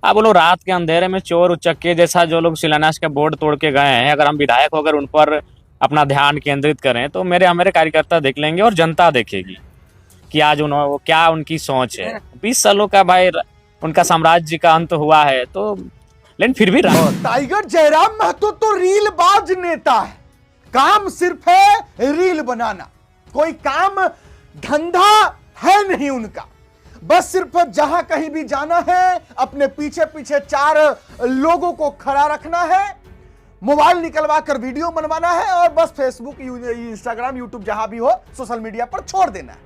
आप बोलो रात के अंधेरे में चोर उचक्के जैसा जो लोग शिलान्यास का बोर्ड तोड़ के गए हैं, अगर हम विधायक होकर उन पर अपना ध्यान केंद्रित करें तो मेरे हमारे कार्यकर्ता देख लेंगे और जनता देखेगी कि आज उन्होंने क्या उनकी सोच है। 20 सालों का भाई उनका साम्राज्य का अंत हुआ है, तो लेकिन फिर भी टाइगर जयराम महतो तो रीलबाज नेता है। काम सिर्फ है रील बनाना, कोई काम धंधा है नहीं उनका। बस सिर्फ जहां कहीं भी जाना है, अपने पीछे पीछे 4 लोगों को खड़ा रखना है, मोबाइल निकलवा कर वीडियो बनवाना है और बस फेसबुक, इंस्टाग्राम, यूट्यूब जहां भी हो सोशल मीडिया पर छोड़ देना है।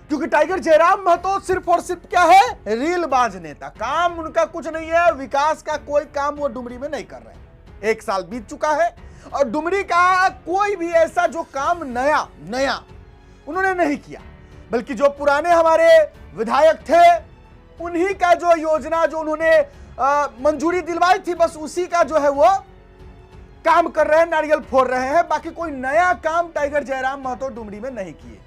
क्योंकि टाइगर जयराम महतो सिर्फ और सिर्फ क्या है, रीलबाज नेता। काम उनका कुछ नहीं है, विकास का कोई काम वो डुमरी में नहीं कर रहे। 1 साल बीत चुका है और डुमरी का कोई भी ऐसा जो काम नया उन्होंने नहीं किया, बल्कि जो पुराने हमारे विधायक थे उन्हीं का जो योजना जो उन्होंने मंजूरी दिलवाई थी, बस उसी का जो है वो काम कर रहे हैं, नारियल फोड़ रहे हैं। बाकी कोई नया काम टाइगर जयराम महतो डुमरी में नहीं किए।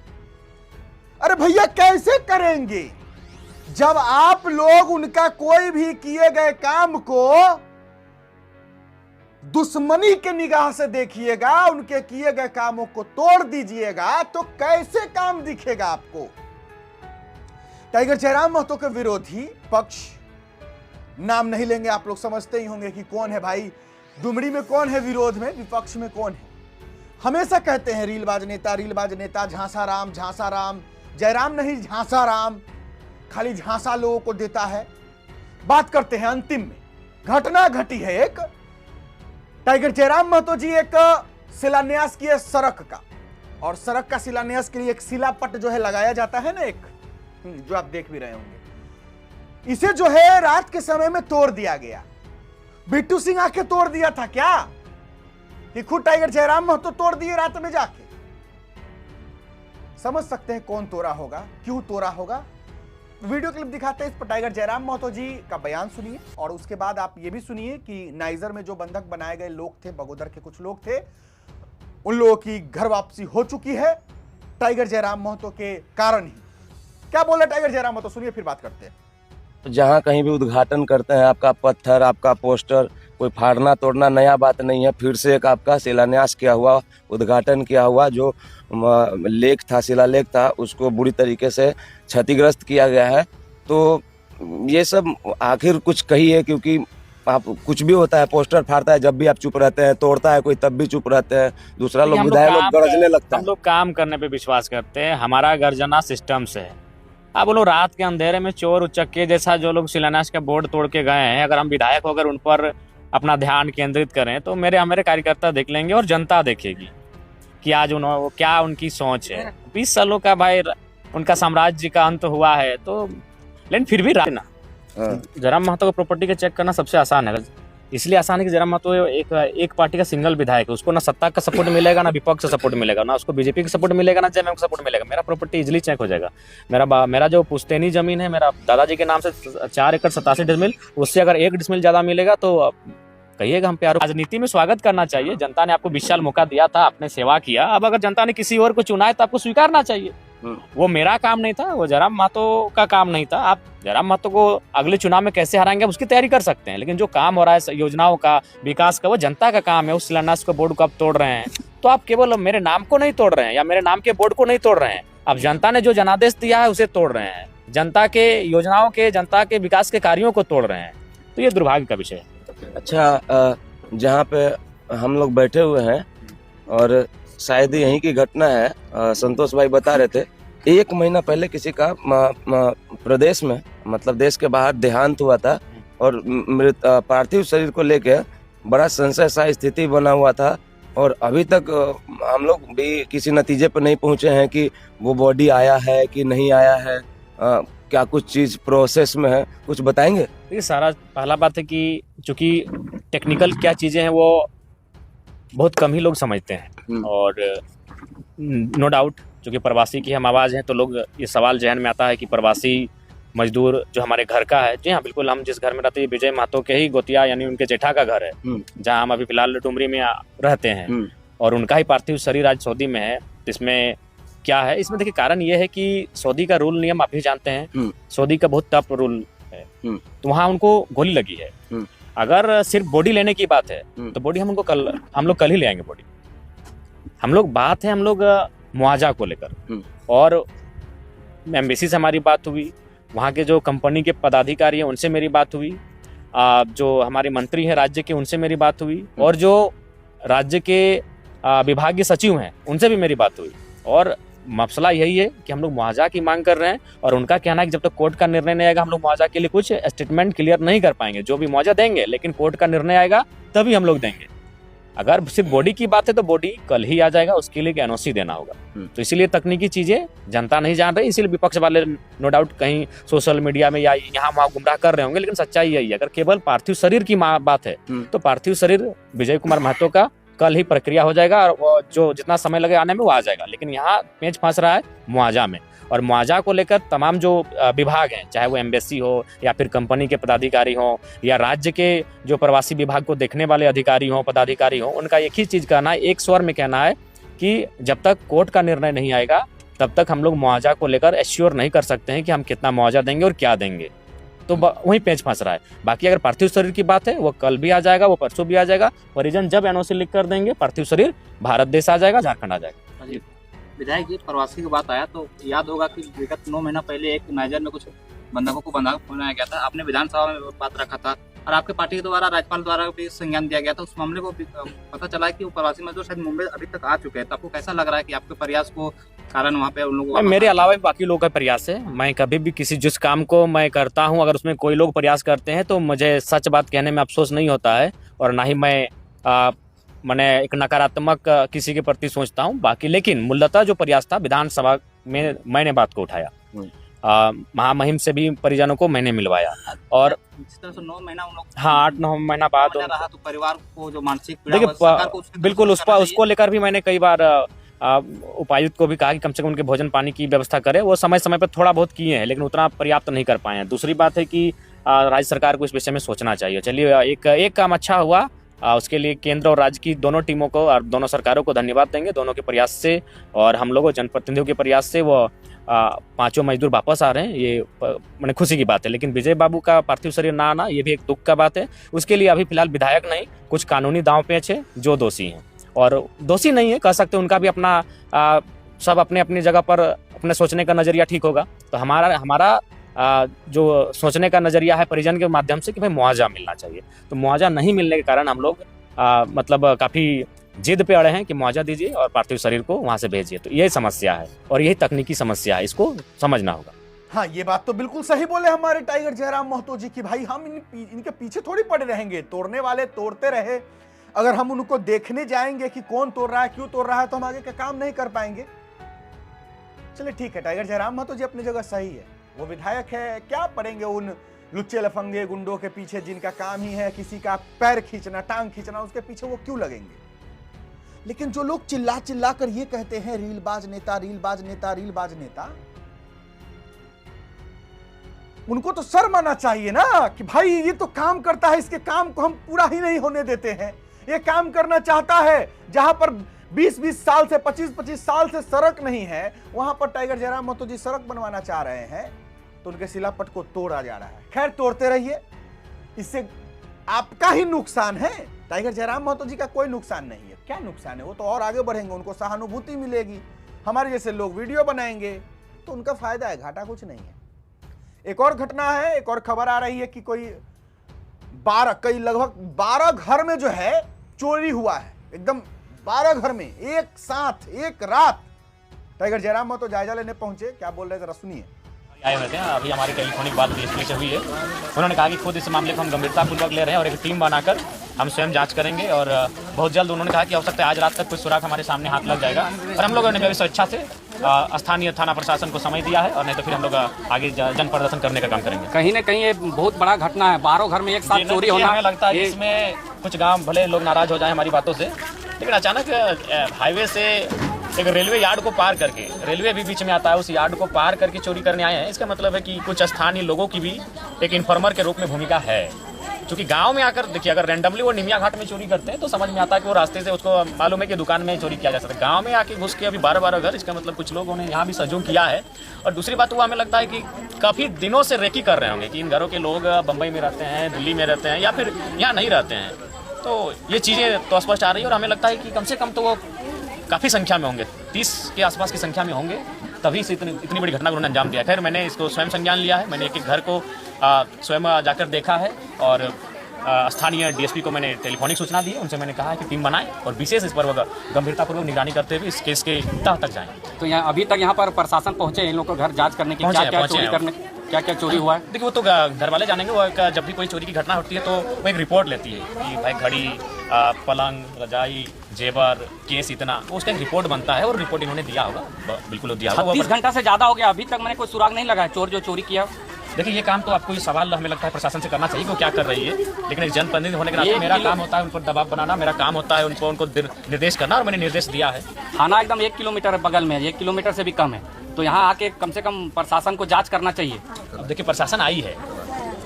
अरे भैया कैसे करेंगे जब आप लोग उनका कोई भी किए गए काम को दुश्मनी के निगाह से देखिएगा, उनके किए गए कामों को तोड़ दीजिएगा, तो कैसे काम दिखेगा आपको। टाइगर जयराम महतो के विरोधी पक्ष, नाम नहीं लेंगे, आप लोग समझते ही होंगे कि कौन है भाई, डुमरी में कौन है विरोध में, विपक्ष में कौन है। हमेशा कहते हैं रीलबाज नेता, झांसा राम, जयराम नहीं झांसा राम, खाली झांसा लोगों को देता है। बात करते हैं अंतिम में, घटना घटी है एक, टाइगर जयराम महतो जी एक शिलान्यास किए सड़क का, और सड़क का शिलान्यास के लिए एक शिलापट जो है लगाया जाता है ना, एक जो आप देख भी रहे होंगे, इसे जो है रात के समय में तोड़ दिया गया। बिट्टू सिंह आके तोड़ दिया था क्या, कि खुद टाइगर जयराम महतो तोड़ दिए रात में जाके। समझ सकते हैं कौन तोड़ा होगा, क्यों तोड़ा होगा। वीडियो क्लिप दिखाते हैं, इस पर टाइगर जयराम महतो जी का बयान सुनिए और उसके बाद आप ये भी सुनिए कि नाइजर में जो बंधक बनाए गए लोग थे, बगोदर के कुछ लोग थे, उन लोगों की घर वापसी हो चुकी है टाइगर जयराम महतो के कारण ही। क्या बोल रहे टाइगर जयराम महतो, सुनिए फिर बात करते हैं। जहाँ कहीं भी उद्घाटन करते हैं, आपका पत्थर, आपका पोस्टर, कोई फाड़ना तोड़ना नया बात नहीं है। फिर से एक आपका शिलान्यास किया हुआ, उद्घाटन किया हुआ जो लेख था, शिलालेख था, उसको बुरी तरीके से क्षतिग्रस्त किया गया है। तो ये सब आखिर कुछ कहिए, क्योंकि आप कुछ भी होता है, पोस्टर फाड़ता है जब भी आप चुप रहते हैं, तोड़ता है कोई तब भी चुप रहते हैं, दूसरा लोग विधायक लोग गरजने लगता है। हम लोग काम करने पे विश्वास करते हैं, हमारा गर्जना सिस्टम से है। आप बोलो रात के अंधेरे में चोर उचक्के जैसा जो लोग शिलान्यास का बोर्ड तोड़ के गए हैं, अगर हम विधायक होकर उन पर अपना ध्यान केंद्रित करें तो मेरे हमारे कार्यकर्ता देख लेंगे और जनता देखेगी कि आज उन्होंने क्या उनकी सोच है। 20 सालों का भाई उनका साम्राज्य का अंत हुआ है, तो लेकिन फिर भी ना जयराम महतो को प्रॉपर्टी का चेक करना सबसे आसान है। इसलिए आसान है कि जयराम महतो एक पार्टी का सिंगल विधायक है, उसको ना सत्ता का सपोर्ट मिलेगा, ना विपक्ष का सपोर्ट मिलेगा, ना उसको बीजेपी का सपोर्ट मिलेगा, ना जेएमएम का सपोर्ट मिलेगा। मेरा प्रॉपर्टी इजिली चेक हो जाएगा। मेरा जो पुश्तैनी जमीन है, मेरा दादाजी के नाम से 4 एकड़ 87 डिसमिल, उससे अगर 1 डिसमिल ज्यादा मिलेगा तो कहिएगा हम प्यार। राजनीति में स्वागत करना चाहिए। जनता ने आपको 20 साल मौका दिया था, आपने सेवा किया। अब अगर जनता ने किसी और को चुना है तो आपको स्वीकारना चाहिए। वो मेरा काम नहीं था, वो जयराम महतो का काम नहीं था। आप जयराम महतो को अगले चुनाव में कैसे हराएंगे उसकी तैयारी कर सकते हैं, लेकिन जो काम हो रहा है योजनाओं का, विकास का, वो जनता का काम है। उस शिलान्यास को बोर्ड को आप तोड़ रहे हैं, तो आप केवल मेरे नाम को नहीं तोड़ रहे हैं या मेरे नाम के बोर्ड को नहीं तोड़ रहे हैं, अब जनता ने जो जनादेश दिया है उसे तोड़ रहे हैं, जनता के योजनाओं के, जनता के विकास के कार्यों को तोड़ रहे हैं। तो ये दुर्भाग्य का विषय है। अच्छा, जहाँ पे हम लोग बैठे हुए हैं और शायद यहीं की घटना है, संतोष भाई बता रहे थे 1 महीना पहले किसी का प्रदेश में, मतलब देश के बाहर देहांत हुआ था और पार्थिव शरीर को लेके बड़ा संशय सा स्थिति बना हुआ था और अभी तक हम लोग भी किसी नतीजे पर नहीं पहुंचे हैं कि वो बॉडी आया है कि नहीं आया है, क्या कुछ चीज प्रोसेस में है, कुछ बताएंगे? ये सारा पहला बात है कि चूंकि टेक्निकल क्या चीजें हैं वो बहुत कम ही लोग समझते हैं और नो डाउट चूंकि प्रवासी की हम आवाज़ हैं तो लोग ये सवाल जहन में आता है कि प्रवासी मजदूर जो हमारे घर का है। जी हाँ, बिल्कुल, हम जिस घर में रहते हैं विजय महतो के ही गोतिया यानी उनके जेठा का घर है, जहाँ हम अभी फिलहाल डुमरी में रहते हैं और उनका ही पार्थिव शरीर आज सऊदी में है। इसमें क्या है, इसमें देखिए कारण ये है कि सऊदी का रूल नियम आप भी जानते हैं, सऊदी का बहुत टफ रूल है हम्म। तो वहाँ उनको गोली लगी है। हम्म। अगर सिर्फ बॉडी लेने की बात है हम्म। तो बॉडी हम लोग कल ही ले आएंगे बॉडी। हम लोग मुआवजा को लेकर, और एम्बेसी से हमारी बात हुई, वहाँ के जो कंपनी के पदाधिकारी हैं उनसे मेरी बात हुई, जो हमारे मंत्री हैं राज्य के उनसे मेरी बात हुई, और जो राज्य के विभागीय सचिव हैं उनसे भी मेरी बात हुई। और मसला यही है कि हम लोग मुआवजा की मांग कर रहे हैं, और उनका कहना है कि जब तक कोर्ट का निर्णय नहीं आएगा हम लोग मुआवजा के लिए कुछ स्टेटमेंट क्लियर नहीं कर पाएंगे। जो भी मुआवजा देंगे, लेकिन कोर्ट का निर्णय आएगा तभी हम लोग देंगे। अगर सिर्फ बॉडी की बात है तो बॉडी कल ही आ जाएगा, उसके लिए एनओसी देना होगा। तो इसीलिए तकनीकी चीजें जनता नहीं जान रही, इसीलिए विपक्ष वाले नो डाउट कहीं सोशल मीडिया में या यहाँ वहाँ गुमराह कर रहे होंगे, लेकिन सच्चाई यही है। अगर केवल पार्थिव शरीर की बात है तो पार्थिव शरीर विजय कुमार महतो का कल ही प्रक्रिया हो जाएगा, और वो जो जितना समय लगे आने में वो आ जाएगा। लेकिन यहाँ पेंच फंस रहा है मुआवजा में, और मुआवजा को लेकर तमाम जो विभाग हैं, चाहे वो एम्बेसी हो या फिर कंपनी के पदाधिकारी हो या राज्य के जो प्रवासी विभाग को देखने वाले अधिकारी हो, पदाधिकारी हो, उनका एक ही चीज कहना है, एक स्वर में कहना है कि जब तक कोर्ट का निर्णय नहीं आएगा तब तक हम लोग मुआवजा को लेकर एश्योर नहीं कर सकते हैं कि हम कितना मुआवजा देंगे और क्या देंगे। तो वहीं पेंच फंस रहा है। बाकी अगर पार्थिव शरीर की बात है वो कल भी आ जाएगा, वो परसों भी आ जाएगा। परिजन जब एनओसी लिख कर देंगे पार्थिव शरीर भारत देश आ जाएगा, झारखंड आ जाएगा। विधायक जी, प्रवासी की बात आया तो याद होगा कि विगत 9 महीना पहले एक नाइजर में कुछ बंधकों को बंधक बनाया गया था। आपने विधानसभा में बात रखा था और आपके पार्टी के द्वारा, राज्यपाल द्वारा भी संज्ञान दिया गया था। उस मामले को पता चला है कि वो प्रवासी मजदूर शायद मुंबई अभी तक आ चुके हैं। तो आपको कैसा लग रहा है कि आपके प्रयास को कारण वहाँ पे उन लोगों, मेरे अलावा भी बाकी लोगों का प्रयास है। मैं कभी भी जिस काम को मैं करता हूँ, अगर उसमें कोई लोग प्रयास करते हैं तो मुझे सच बात कहने में अफसोस नहीं होता है, और ना ही मैंने एक नकारात्मक किसी के प्रति सोचता हूँ। बाकी लेकिन मूलतः जो प्रयास था विधानसभा में मैंने बात को उठाया, महामहिम से भी परिजनों को मैंने मिलवाया, और जिस तरह से 9 महीना उन लोग, हाँ 8-9 महीना बाद रहा तो परिवार को जो मानसिक देखिए बिल्कुल उसको लेकर भी मैंने कई बार उपायुक्त को भी कहा कि कम से कम उनके भोजन पानी की व्यवस्था करे। वो समय समय पर थोड़ा बहुत किए हैं, लेकिन उतना पर्याप्त नहीं कर पाए हैं। दूसरी बात है कि राज्य सरकार को इस विषय में सोचना चाहिए। चलिए एक काम अच्छा हुआ, उसके लिए केंद्र और राज्य की दोनों टीमों को और दोनों सरकारों को धन्यवाद देंगे। दोनों के प्रयास से और हम लोगों जनप्रतिनिधियों के प्रयास से वो 5 मजदूर वापस आ रहे हैं, ये मैंने खुशी की बात है। लेकिन विजय बाबू का पार्थिव शरीर ना आना ये भी एक दुख का बात है। उसके लिए अभी फिलहाल विधायक नहीं, कुछ कानूनी दांव पेच है जो दोषी हैं, और दोषी नहीं है कह सकते, उनका भी अपना सब अपने अपनी जगह पर अपने सोचने का नजरिया ठीक होगा। तो हमारा जो सोचने का नजरिया है परिजन के माध्यम से कि भाई मुआवजा मिलना चाहिए। तो मुआवजा नहीं मिलने के कारण हम लोग मतलब काफी जिद पे अड़े हैं कि मुआवजा दीजिए और पार्थिव शरीर को वहां से भेजिए। तो यही समस्या है और यही तकनीकी समस्या है, इसको समझना होगा। हाँ, ये बात तो बिल्कुल सही बोले हमारे टाइगर जयराम महतो जी की भाई हम इनके पीछे थोड़ी पड़े रहेंगे। तोड़ने वाले तोड़ते रहे, अगर हम उनको देखने जाएंगे कि कौन तोड़ रहा है, क्यों तोड़ रहा है, तो हम आगे का काम नहीं कर पाएंगे। चलिए ठीक है, टाइगर जयराम महतो जी अपनी जगह सही है, वो विधायक है, क्या पड़ेंगे उन लुच्चे लफंगे गुंडों के पीछे जिनका काम ही है किसी का पैर खींचना, टांग खींचना, उसके पीछे वो क्यों लगेंगे। लेकिन जो लोग चिल्ला चिल्ला कर ये कहते हैं रीलबाज नेता, रीलबाज नेता, रीलबाज नेता, उनको तो शर्म आना चाहिए ना कि भाई ये तो काम करता है, इसके काम को हम पूरा ही नहीं होने देते हैं। ये काम करना चाहता है जहां पर 20-20 साल से 25-25 साल से सड़क नहीं है, वहां पर टाइगर जयराम महतो जी सड़क बनवाना चाह रहे हैं, तो उनके शिलापट को तोड़ा जा रहा है। खैर तोड़ते रहिए, इससे आपका ही नुकसान है, टाइगर जयराम महतो जी का कोई नुकसान नहीं है। क्या नुकसान है, वो तो और आगे बढ़ेंगे, उनको सहानुभूति मिलेगी, हमारे जैसे लोग वीडियो बनाएंगे तो उनका फायदा है, घाटा कुछ नहीं है। एक और घटना है, एक और खबर आ रही है कि कोई लगभग 12 घर में जो है चोरी हुआ है, एकदम 12 घर में एक साथ एक रात। टाइगर जयराम महतो जायजा लेने पहुंचे, क्या बोल रहे जरा सुनिए। आए हुए थे, अभी हमारी टेलीफोनिक बात डीएसपी से हुई है। उन्होंने कहा कि खुद इस मामले को हम गंभीरतापूर्वक ले रहे हैं और एक टीम बनाकर हम स्वयं जांच करेंगे, और बहुत जल्द उन्होंने कहा कि हो सकता है आज रात तक कुछ सुराग हमारे सामने हाथ लग जाएगा। और हम लोगों ने भी स्वेच्छा से स्थानीय थाना प्रशासन को समय दिया है, और नहीं तो फिर हम लोग आगे जन प्रदर्शन करने का काम करेंगे। कहीं ना कहीं ये बहुत बड़ा घटना है, 12 घर में एक साथ चोरी होना। हमें लगता है इसमें कुछ गाँव भले लोग नाराज हो जाए हमारी बातों से, लेकिन अचानक हाईवे से एक रेलवे यार्ड को पार करके, रेलवे भी बीच में आता है, उस यार्ड को पार करके चोरी करने आए हैं। इसका मतलब है कि कुछ स्थानीय लोगों की भी एक इन्फॉर्मर के रूप में भूमिका है। क्योंकि गांव में आकर देखिए, अगर रैंडमली वो निमिया घाट में चोरी करते हैं तो समझ में आता है कि वो रास्ते से उसको मालूम है कि दुकान में चोरी किया जा सकता है। गांव में आके घुस के अभी 12-12 घर, इसका मतलब कुछ लोगों ने यहाँ भी सहयोग किया है। और दूसरी बात वो हमें लगता है कि काफ़ी दिनों से रेकी कर रहे होंगे कि इन घरों के लोग बम्बई में रहते हैं, दिल्ली में रहते हैं या फिर यहाँ नहीं रहते हैं। तो ये चीज़ें तो स्पष्ट आ रही है और हमें लगता है कि कम से कम तो वो काफ़ी संख्या में होंगे, 30 के आसपास की संख्या में होंगे, तभी से इतनी बड़ी घटना को उन्होंने अंजाम दिया। खैर, मैंने इसको स्वयं संज्ञान लिया है, मैंने एक घर को स्वयं जाकर देखा है और स्थानीय डीएसपी को मैंने टेलीफोनिक सूचना दी है। उनसे मैंने कहा है कि टीम बनाएं और विशेष इस पर गंभीरतापूर्वक निगरानी करते हुए इस केस के तह तक जाएं। तो यहाँ अभी तक यहाँ पर प्रशासन पहुँचे इन लोगों को घर जांच करने की, क्या क्या चोरी हुआ है? देखिए, वो तो घर वाले जानेंगे। वो जब भी कोई चोरी की घटना होती है तो वो एक रिपोर्ट लेती है कि भाई घड़ी, पलंग, रजाई, जेवर, केस इतना, तो उसका एक रिपोर्ट बनता है और रिपोर्ट इन्होंने दिया होगा, बिल्कुल दिया होगा। 30 घंटा से ज़्यादा हो गया, अभी तक मैंने कोई सुराग नहीं लगा है चोर जो चोरी किया। देखिए, ये काम तो आपको ये सवाल हमें लगता है प्रशासन से करना चाहिए कि वो क्या कर रही है, लेकिन एक जनप्रतिनिधि होने के नाते मेरा काम होता है उन पर दबाव बनाना, मेरा काम होता है उनको निर्देश करना और मैंने निर्देश दिया है। थाना एकदम 1 किलोमीटर बगल में है, 1 किलोमीटर से भी कम है, तो यहाँ आके कम से कम प्रशासन को जांच करना चाहिए। अब देखिए, प्रशासन आई है,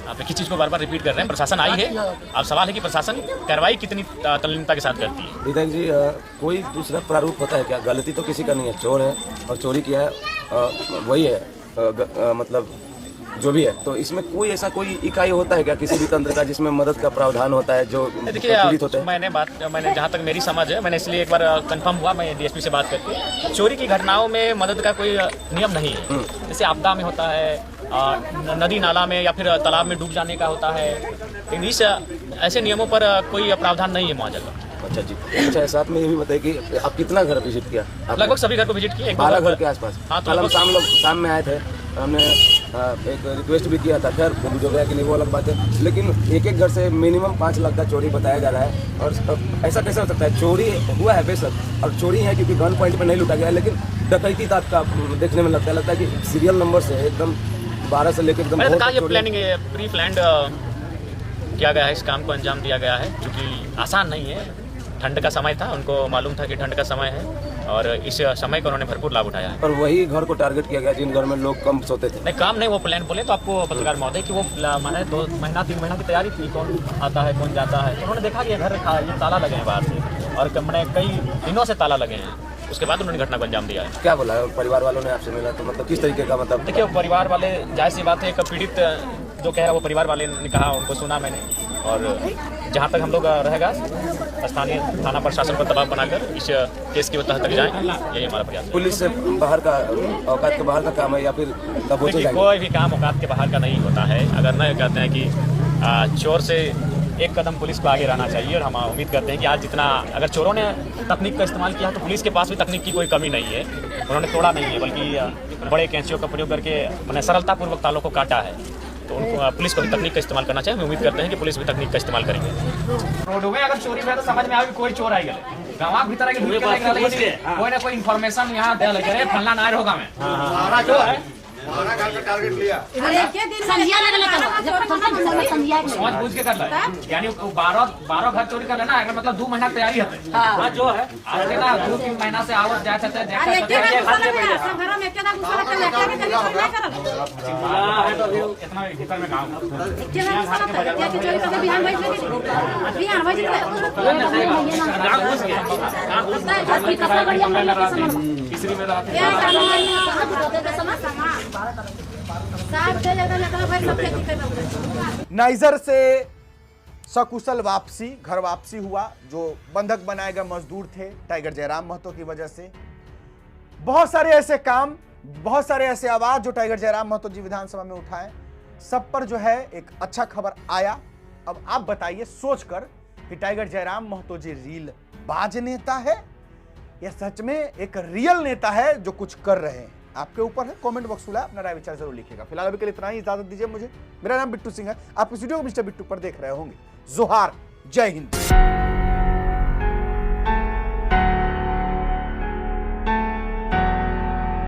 आप एक ही चीज़ को बार बार रिपीट कर रहे हैं, प्रशासन आई है। अब सवाल है कि प्रशासन कार्रवाई कितनी तल्लीनता के साथ करती है। विधायक जी, कोई दूसरा प्रारूप होता है क्या? गलती तो किसी का नहीं है, चोर है और चोरी किया है, वही है, मतलब जो भी है, तो इसमें कोई ऐसा कोई इकाई होता है क्या किसी भी तंत्र का जिसमें मदद का प्रावधान होता है जो पीड़ित होते हैं? मैंने जहाँ तक मेरी समझ है, मैंने इसलिए एक बार कंफर्म हुआ, मैं डीएसपी से बात करके, चोरी की घटनाओं में मदद का कोई नियम नहीं है। जैसे आपदा में होता है, नदी नाला में या फिर तालाब में डूब जाने का होता है, लेकिन इस ऐसे नियमों पर कोई प्रावधान नहीं है मुआवजा। अच्छा जी, अच्छा, साथ में ये भी बताइए कि आप कितना घर विजिट किया? लगभग सभी घर को विजिट किए, 12 घर के आसपास। हाँ, तो हम शाम में आए थे, हमने एक रिक्वेस्ट भी किया था, खैर जो गया कि नहीं वो अलग बात है, लेकिन एक घर से मिनिमम 5 लाख का चोरी बताया जा रहा है। और ऐसा कैसे हो सकता है? चोरी हुआ है बेशक, और चोरी है क्योंकि गन पॉइंट पर नहीं लूटा गया है, लेकिन डकैती आपका देखने में लगता है कि सीरियल नंबर से एकदम 12 से लेकर एकदम प्लानिंग प्री प्लान्ड किया गया है, इस काम को अंजाम दिया गया है, क्योंकि आसान नहीं है। ठंड का समय था, उनको मालूम था कि ठंड का समय है और इस समय का उन्होंने भरपूर लाभ उठाया है। और वही घर को टारगेट किया गया जिन घर में लोग कम सोते थे? नहीं, काम नहीं, वो प्लान बोले तो आपको पत्रकार महोदय कि वो माने 2 महीना 3 महीना की तैयारी थी, कौन आता है कौन जाता है, तो उन्होंने देखा कि घर ये ताला लगे हैं बाहर से और मैंने कई दिनों से ताला लगे हैं, उसके बाद उन्होंने घटना को अंजाम दिया है। क्या बोला परिवार वालों ने आपसे मिला तो मतलब किस तरीके का? मतलब देखिए, परिवार वाले, जाहिर सी बात है, एक पीड़ित जो कह रहा है वो परिवार वाले ने कहा, उनको सुना मैंने, और जहाँ तक हम लोग रहेगा स्थानीय थाना प्रशासन पर दबाव बनाकर इस केस की तह तक जाएं, यही हमारा प्रयास है। पुलिस से बाहर का, औकात के बाहर का काम है या फिर कोई भी काम औकात के बाहर का नहीं होता है। अगर न कहते हैं कि चोर से एक कदम पुलिस को आगे रहना चाहिए, और हम उम्मीद करते हैं कि आज जितना अगर चोरों ने तकनीक का इस्तेमाल किया तो पुलिस के पास भी तकनीक की कोई कमी नहीं है, उन्होंने तोड़ा नहीं है, बल्कि बड़े कैंचियों का प्रयोग करके मैंने सरलतापूर्वक तालों को काटा है। तो उनको पुलिस को भी तकनीक का इस्तेमाल करना चाहिए। हम उम्मीद करते हैं कि पुलिस भी तकनीक का इस्तेमाल करेंगे। रोड में अगर चोरी हुआ तो समझ में आवे कोई चोर आई गए, गाँव के भीतर कोई ना कोई इन्फॉर्मेशन यहाँ दे लगे, फलना नायर होगा में समझ बूझ के कर ले, यानी 12 घर चोरी कर लेना, मतलब 2 महीना तैयारी है जो है, 2-3 महीना से आवत जाते इतना भीतर में गाँव तीसरी में नाइजर से सकुशल वापसी, घर वापसी हुआ। जो बंधक बनाए गए मजदूर थे टाइगर जयराम महतो की वजह से, बहुत सारे ऐसे काम, बहुत सारे ऐसे आवाज जो टाइगर जयराम महतो जी विधानसभा में उठाए, सब पर जो है एक अच्छा खबर आया। अब आप बताइए सोचकर कि टाइगर जयराम महतो जी रील बाज नेता है या सच में एक रियल नेता है जो कुछ कर रहे हैं? आपके ऊपर है, कमेंट बॉक्स खुला है, अपना राय विचार जरूर लिखिएगा। फिलहाल अभी के लिए इतना ही, इजाजत दीजिए मुझे। मेरा नाम बिट्टू सिंह है, आप इस वीडियो को मिस्टर बिट्टू पर देख रहे होंगे। जोहार, जय हिंद।